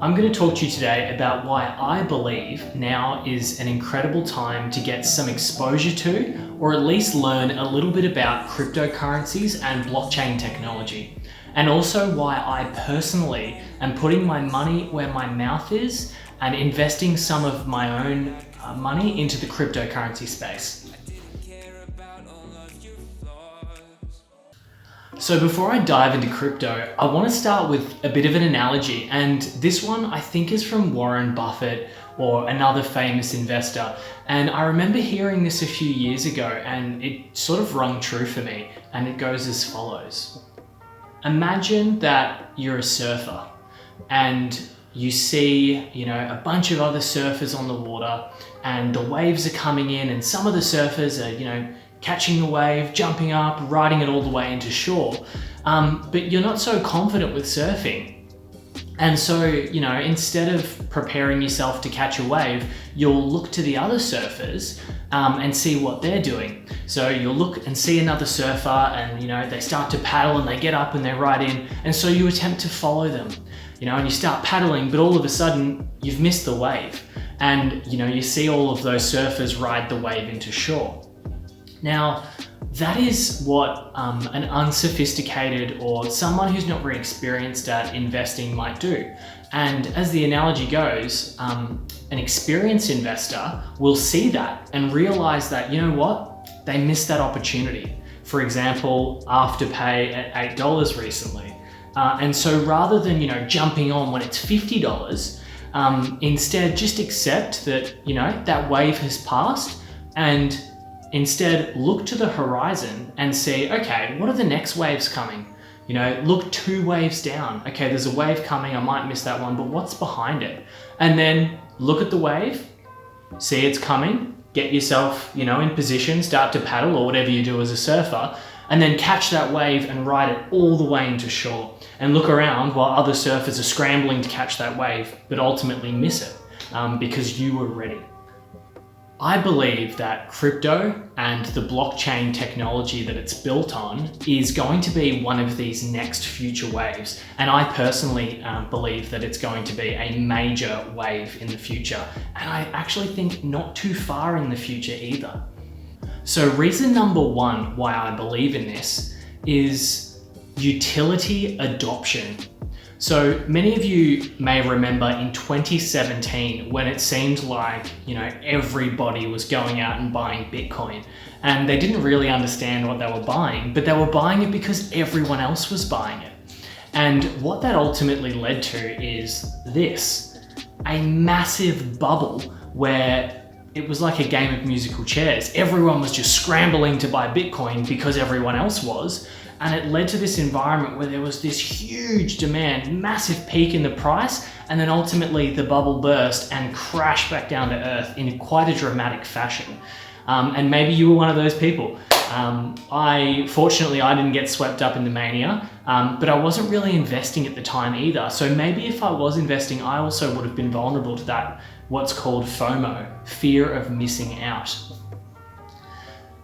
I'm going to talk to you today about why I believe now is an incredible time to get some exposure to, or at least learn a little bit about cryptocurrencies and blockchain technology. And also why I personally am putting my money where my mouth is and investing some of my own money into the cryptocurrency space. So before I dive into crypto, I want to start with a bit of an analogy, and this one I think is from Warren Buffett or another famous investor. And I remember hearing this a few years ago and it sort of rung true for me, and it goes as follows. Imagine that you're a surfer and you see, a bunch of other surfers on the water and the waves are coming in, and some of the surfers are, catching the wave, jumping up, riding it all the way into shore. But you're not so confident with surfing. And so, instead of preparing yourself to catch a wave, you'll look to the other surfers and see what they're doing. So you'll look and see another surfer and, they start to paddle and they get up and they ride in. And so you attempt to follow them, and you start paddling, but all of a sudden you've missed the wave. And, you see all of those surfers ride the wave into shore. Now, that is what an unsophisticated or someone who's not very experienced at investing might do. And as the analogy goes, an experienced investor will see that and realize that, they missed that opportunity. For example, Afterpay at $8 recently. And so rather than, jumping on when it's $50, instead just accept that, that wave has passed, and instead, look to the horizon and see, okay, what are the next waves coming? Look 2 waves down. Okay, there's a wave coming, I might miss that one, but what's behind it? And then look at the wave, see it's coming, get yourself, in position, start to paddle or whatever you do as a surfer, and then catch that wave and ride it all the way into shore. And look around while other surfers are scrambling to catch that wave, but ultimately miss it because you were ready. I believe that crypto and the blockchain technology that it's built on is going to be one of these next future waves. And I personally believe that it's going to be a major wave in the future. And I actually think not too far in the future either. So reason number 1 why I believe in this is utility adoption. So many of you may remember in 2017 when it seemed like, everybody was going out and buying Bitcoin, and they didn't really understand what they were buying, but they were buying it because everyone else was buying it. And what that ultimately led to is this, a massive bubble where it was like a game of musical chairs. Everyone was just scrambling to buy Bitcoin because everyone else was. And it led to this environment where there was this huge demand, massive peak in the price, and then ultimately the bubble burst and crashed back down to earth in quite a dramatic fashion. And maybe you were one of those people. Fortunately, I didn't get swept up in the mania, but I wasn't really investing at the time either. So maybe if I was investing, I also would have been vulnerable to that, what's called FOMO, fear of missing out.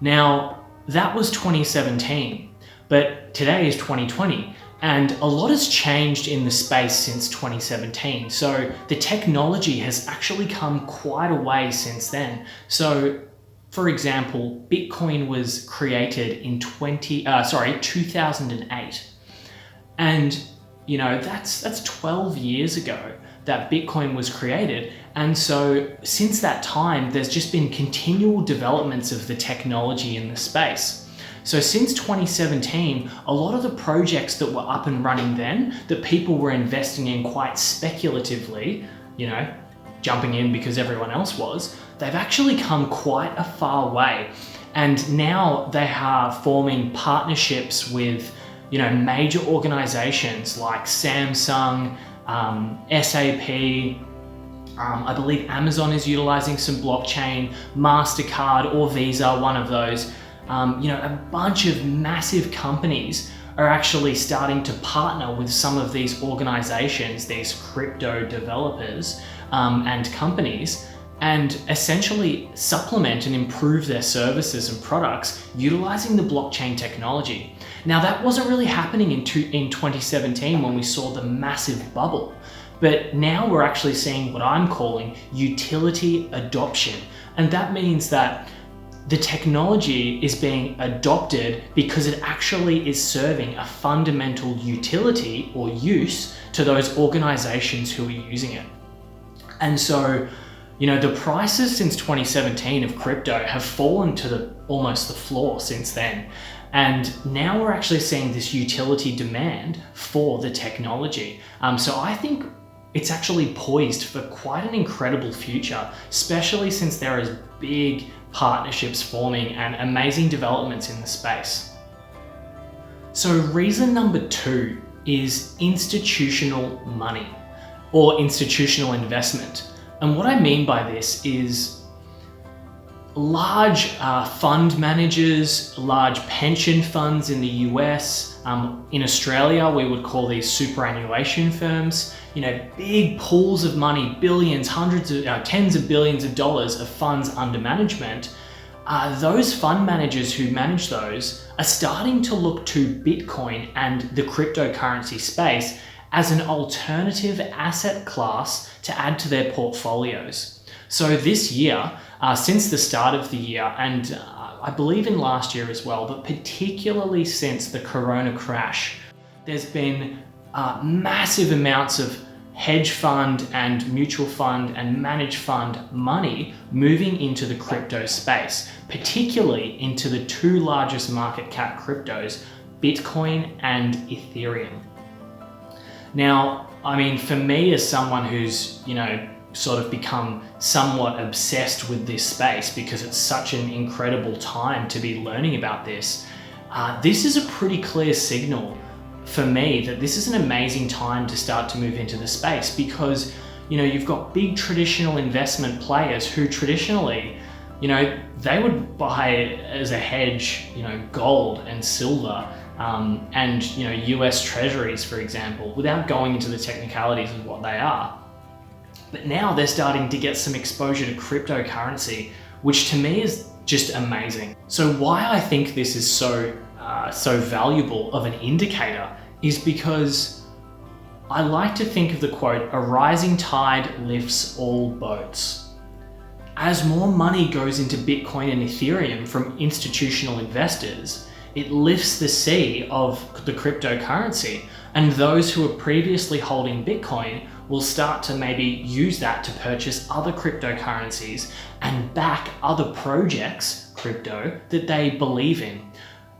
Now, that was 2017. But today is 2020, and a lot has changed in the space since 2017. So the technology has actually come quite a way since then. So for example, Bitcoin was created in 2008. And that's 12 years ago that Bitcoin was created. And so since that time, there's just been continual developments of the technology in the space. So since 2017, a lot of the projects that were up and running then, that people were investing in quite speculatively, jumping in because everyone else was, they've actually come quite a far way. And now they are forming partnerships with, major organizations like Samsung, SAP, I believe Amazon is utilizing some blockchain, MasterCard or Visa, one of those. A bunch of massive companies are actually starting to partner with some of these organizations, these crypto developers and companies, and essentially supplement and improve their services and products utilizing the blockchain technology. Now, that wasn't really happening in 2017 when we saw the massive bubble. But now we're actually seeing what I'm calling utility adoption. And that means that the technology is being adopted because it actually is serving a fundamental utility or use to those organizations who are using it. And so, the prices since 2017 of crypto have fallen to almost the floor since then. And now we're actually seeing this utility demand for the technology. So I think it's actually poised for quite an incredible future, especially since there is big partnerships forming and amazing developments in the space. So reason number 2 is institutional money or institutional investment. And what I mean by this is large fund managers, large pension funds in the US, in Australia, we would call these superannuation firms, big pools of money, billions, tens of billions of dollars of funds under management. Those fund managers who manage those are starting to look to Bitcoin and the cryptocurrency space as an alternative asset class to add to their portfolios. So this year, since the start of the year, and I believe in last year as well, but particularly since the Corona crash, there's been massive amounts of hedge fund and mutual fund and managed fund money moving into the crypto space, particularly into the 2 largest market cap cryptos, Bitcoin and Ethereum. Now, for me as someone who's, sort of become somewhat obsessed with this space because it's such an incredible time to be learning about this, this is a pretty clear signal for me that this is an amazing time to start to move into the space because, you've got big traditional investment players who traditionally, they would buy as a hedge, gold and silver, and US treasuries, for example, without going into the technicalities of what they are. But now they're starting to get some exposure to cryptocurrency, which to me is just amazing. So why I think this is so valuable of an indicator is because I like to think of the quote, "A rising tide lifts all boats." As more money goes into Bitcoin and Ethereum from institutional investors, it lifts the sea of the cryptocurrency, and those who were previously holding Bitcoin will start to maybe use that to purchase other cryptocurrencies and back other projects, crypto, that they believe in.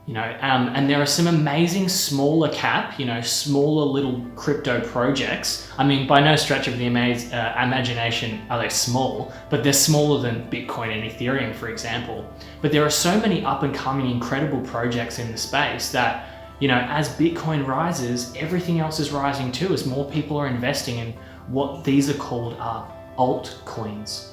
And there are some amazing smaller cap, smaller little crypto projects. By no stretch of the imagination are they small, but they're smaller than Bitcoin and Ethereum, for example. But there are so many up and coming incredible projects in the space that, as Bitcoin rises, everything else is rising too, as more people are investing in what these are called altcoins.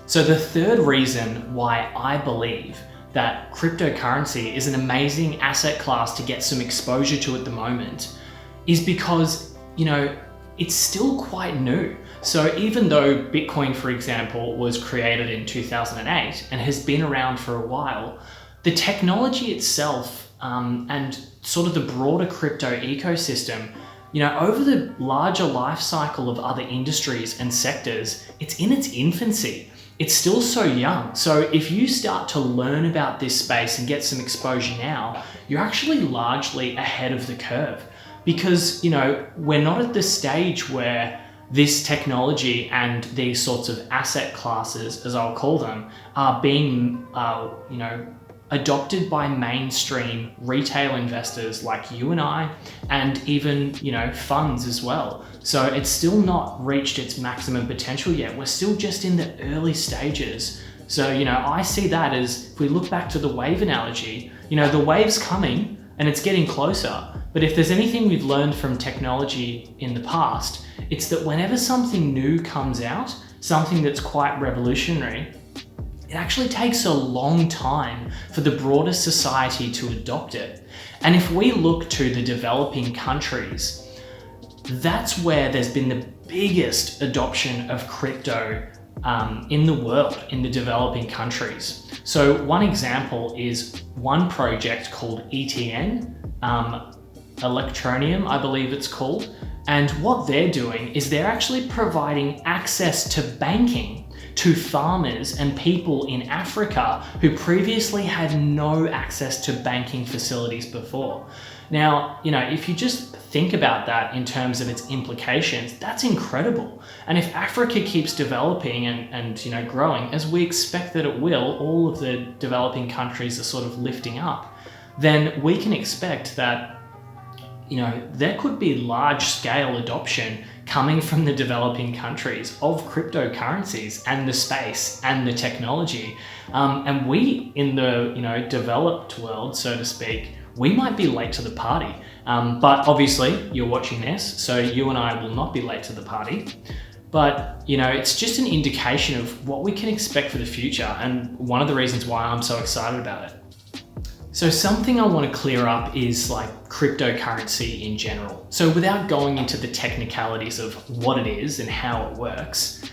So the third reason why I believe that cryptocurrency is an amazing asset class to get some exposure to at the moment is because, it's still quite new. So even though Bitcoin, for example, was created in 2008 and has been around for a while, the technology itself and sort of the broader crypto ecosystem, over the larger life cycle of other industries and sectors, it's in its infancy. It's still so young. So if you start to learn about this space and get some exposure now, you're actually largely ahead of the curve because, we're not at the stage where this technology and these sorts of asset classes, as I'll call them, are being, adopted by mainstream retail investors like you and I, and even, funds as well. So it's still not reached its maximum potential yet. We're still just in the early stages. So, I see that as, if we look back to the wave analogy, the wave's coming and it's getting closer. But if there's anything we've learned from technology in the past, it's that whenever something new comes out, something that's quite revolutionary, it actually takes a long time for the broader society to adopt it. And if we look to the developing countries, that's where there's been the biggest adoption of crypto in the world, in the developing countries. So one example is one project called ETN, Electroneum, I believe it's called. And what they're doing is they're actually providing access to banking to farmers and people in Africa who previously had no access to banking facilities before. Now, if you just think about that in terms of its implications, that's incredible. And if Africa keeps developing and growing, as we expect that it will, all of the developing countries are sort of lifting up, then we can expect that there could be large-scale adoption coming from the developing countries of cryptocurrencies and the space and the technology. And we in the developed world, so to speak, we might be late to the party. But obviously you're watching this, so you and I will not be late to the party. But, it's just an indication of what we can expect for the future, and one of the reasons why I'm so excited about it. So something I want to clear up is cryptocurrency in general. So without going into the technicalities of what it is and how it works,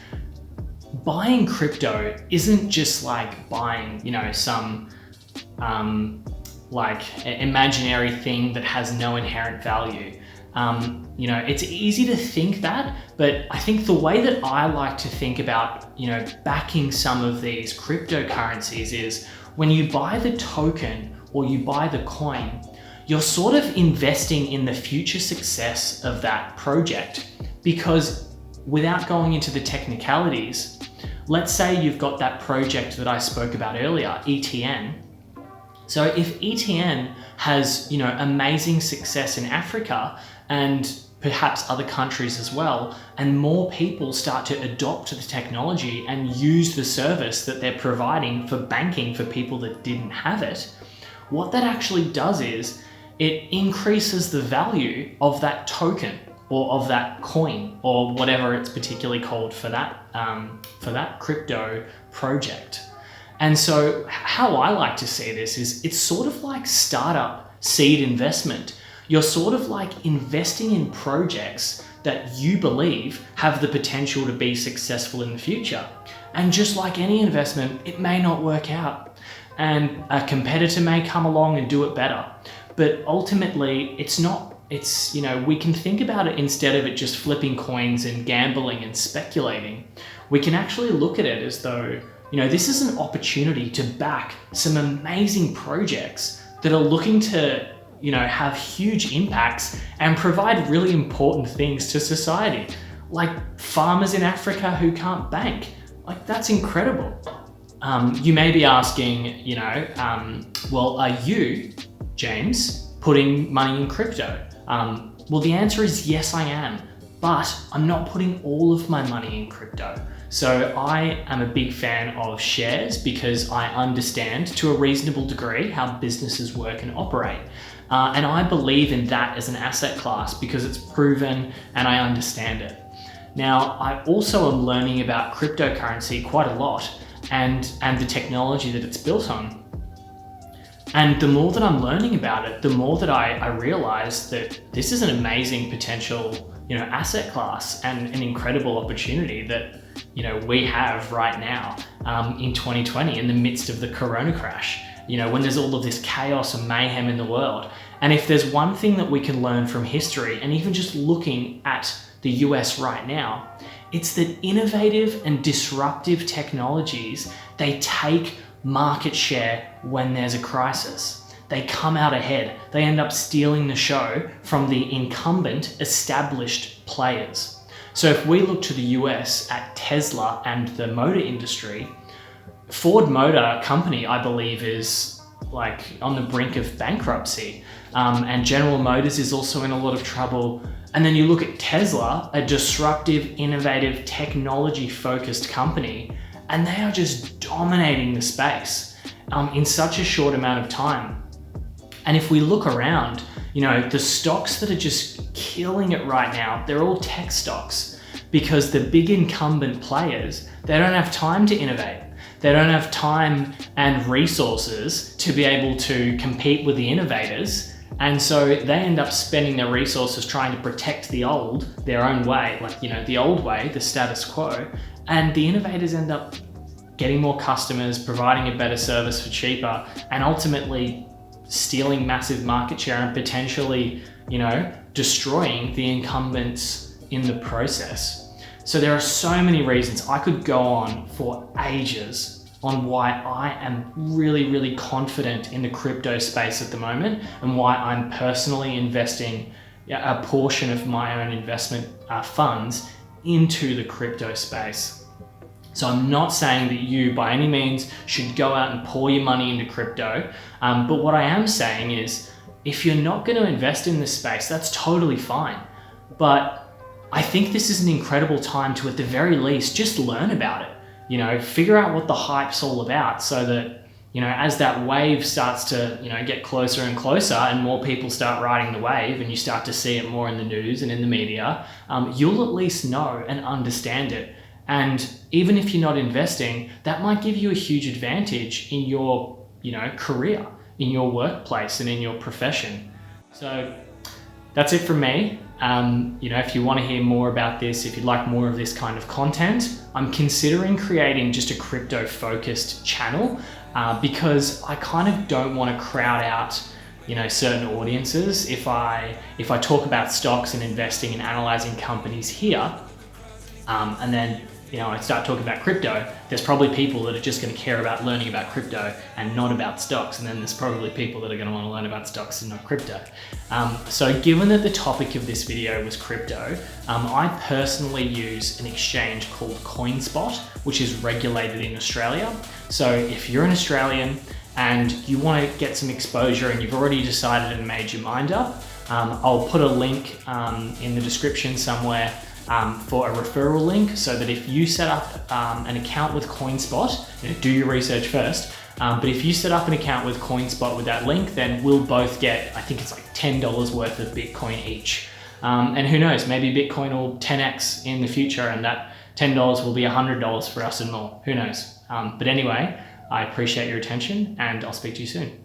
buying crypto isn't just like buying, some imaginary thing that has no inherent value. It's easy to think that, but I think the way that I like to think about, backing some of these cryptocurrencies is when you buy the token or you buy the coin, you're sort of investing in the future success of that project. Because without going into the technicalities, let's say you've got that project that I spoke about earlier, ETN. So if ETN has, amazing success in Africa and perhaps other countries as well, and more people start to adopt the technology and use the service that they're providing for banking for people that didn't have it, what that actually does is it increases the value of that token or of that coin or whatever it's particularly called for that crypto project. And so how I like to see this is it's sort of like startup seed investment. You're sort of like investing in projects that you believe have the potential to be successful in the future. And just like any investment, it may not work out. And a competitor may come along and do it better. But ultimately, we can think about it instead of it just flipping coins and gambling and speculating. We can actually look at it as though, this is an opportunity to back some amazing projects that are looking to, have huge impacts and provide really important things to society. Like farmers in Africa who can't bank. That's incredible. You may be asking, well, are you, James, putting money in crypto? Well, the answer is yes, I am, but I'm not putting all of my money in crypto. So I am a big fan of shares because I understand to a reasonable degree how businesses work and operate. And I believe in that as an asset class because it's proven and I understand it. Now, I also am learning about cryptocurrency quite a lot and the technology that it's built on. And the more that I'm learning about it, the more that I realize that this is an amazing potential, asset class and an incredible opportunity that, we have right now in 2020 in the midst of the corona crash, when there's all of this chaos and mayhem in the world. And if there's one thing that we can learn from history, and even just looking at the US right now, it's that innovative and disruptive technologies, they take market share when there's a crisis. They come out ahead. They end up stealing the show from the incumbent established players. So if we look to the US at Tesla and the motor industry, Ford Motor Company, I believe, is on the brink of bankruptcy. And General Motors is also in a lot of trouble. And then you look at Tesla, a disruptive, innovative, technology-focused company, and they are just dominating the space in such a short amount of time. And if we look around, the stocks that are just killing it right now, they're all tech stocks because the big incumbent players, they don't have time to innovate. They don't have time and resources to be able to compete with the innovators. And so they end up spending their resources trying to protect their own way, the old way, the status quo. And the innovators end up getting more customers, providing a better service for cheaper, and ultimately stealing massive market share and potentially, destroying the incumbents in the process. So there are so many reasons. I could go on for ages on why I am really, really confident in the crypto space at the moment, and why I'm personally investing a portion of my own investment funds into the crypto space. So I'm not saying that you by any means should go out and pour your money into crypto, but what I am saying is, if you're not going to invest in this space, that's totally fine. But I think this is an incredible time to, at the very least, just learn about it. Figure out what the hype's all about, so that, as that wave starts to, get closer and closer, and more people start riding the wave, and you start to see it more in the news and in the media, you'll at least know and understand it. And even if you're not investing, that might give you a huge advantage in your, career, in your workplace, and in your profession. So that's it from me. If you want to hear more about this, if you'd like more of this kind of content, I'm considering creating just a crypto focused channel, because I kind of don't want to crowd out, certain audiences. If I talk about stocks and investing and analyzing companies here, and then I start talking about crypto, there's probably people that are just going to care about learning about crypto and not about stocks. And then there's probably people that are going to want to learn about stocks and not crypto. So given that the topic of this video was crypto, I personally use an exchange called CoinSpot, which is regulated in Australia. So if you're an Australian and you want to get some exposure and you've already decided and made your mind up, I'll put a link in the description somewhere for a referral link, so that if you set up an account with CoinSpot, do your research first, but if you set up an account with CoinSpot with that link, then we'll both get, I think it's like $10 worth of Bitcoin each. And who knows, maybe Bitcoin will 10x in the future, and that $10 will be $100 for us and more. Who knows? But anyway, I appreciate your attention, and I'll speak to you soon.